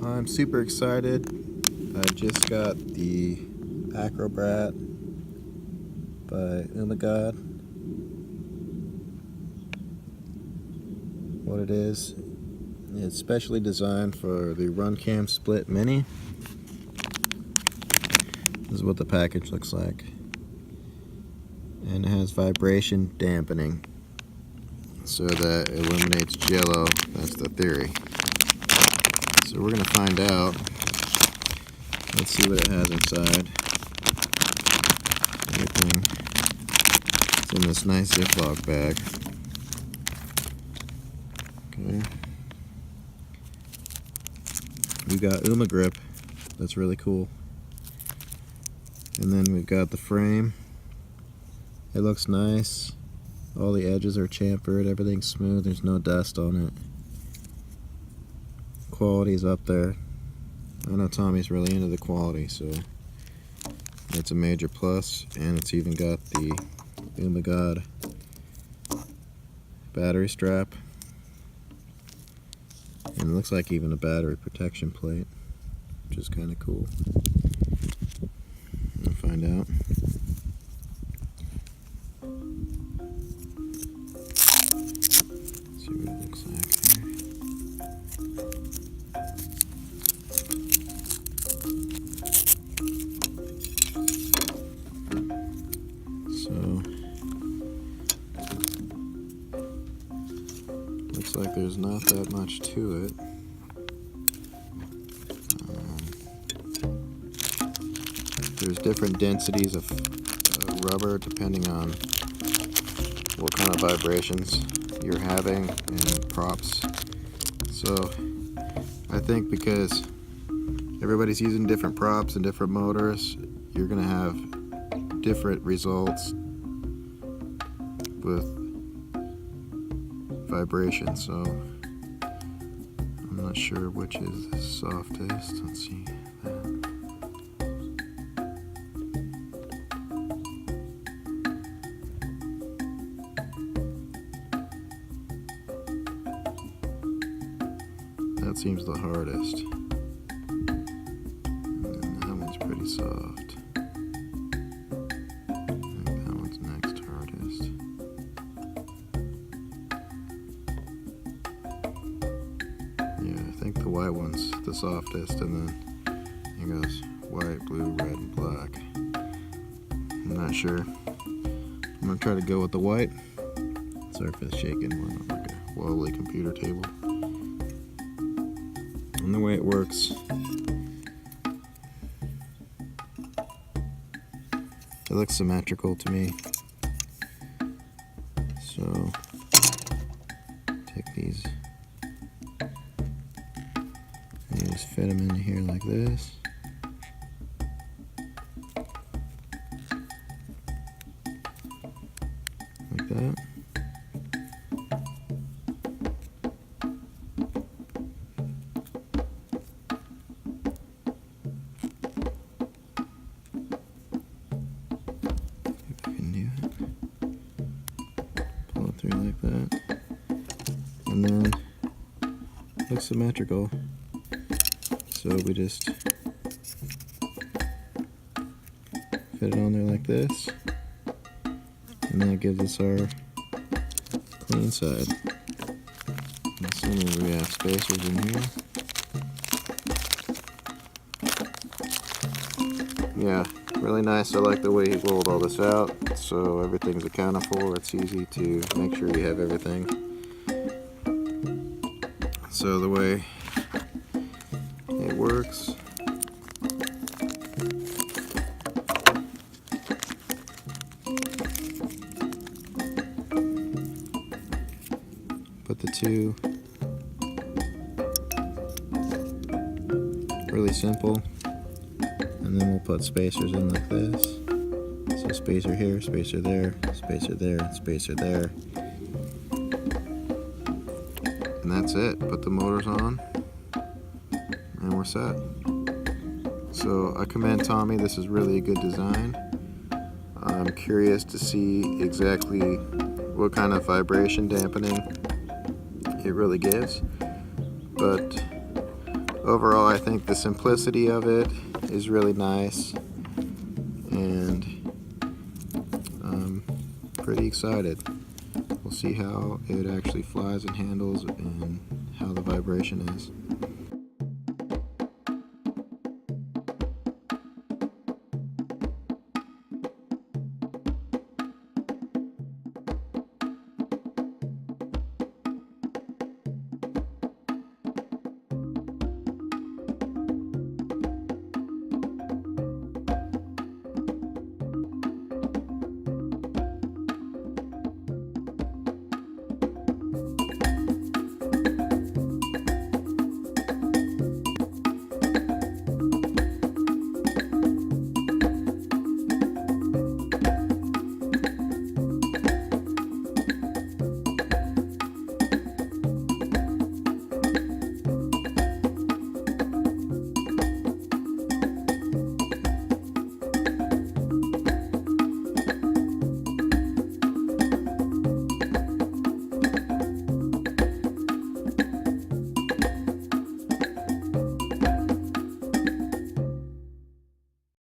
I'm super excited. I just got the AcroBrat by Ummagawd. What it is, it's specially designed for the runcam split mini. This is what the package looks like. And it has vibration dampening, so that it eliminates jello. That's the theory. So we're going to find out. Let's see what it has inside. Everything is in this nice Ziploc bag. Okay. We got Ummagawd. That's really cool. And then we've got the frame. It looks nice. All the edges are chamfered. Everything's smooth. There's no dust on it. Quality's up there. I know Tommy's really into the quality, so it's a major plus. And it's even got the Ummagawd battery strap. And it looks like even a battery protection plate, which is kind of cool. We'll find out. See what it looks like here. So, looks like there's not that much to it. There's different densities of rubber depending on what kind of vibrations you're having and props. So I think because everybody's using different props and different motors, you're gonna have different results with vibration. So I'm not sure which is the softest. Let's see that. That seems the hardest. And that one's pretty soft. I think that one's next hardest. Yeah, I think the white one's the softest, and then it goes white, blue, red, and black. I'm not sure. I'm gonna try to go with the white. Sorry for the shaking. We're not like a wobbly computer table. And the way it works, it looks symmetrical to me. So take these and you just fit them into here like this. Like that. Through like that, and then it looks symmetrical, so we just fit it on there like this, and that gives us our clean side. I'm assuming we have spacers in here. Yeah, really nice. I like the way he rolled all this out, so everything's accounted for. It's easy to make sure you have everything. So the way it works, put the two, really simple. And then we'll put spacers in like this. So spacer here, spacer there, spacer there, spacer there. And that's it. Put the motors on and we're set. So I commend Tommy. This is really a good design. I'm curious to see exactly what kind of vibration dampening it really gives. But overall, I think the simplicity of it is really nice, and I'm pretty excited. We'll see how it actually flies and handles and how the vibration is.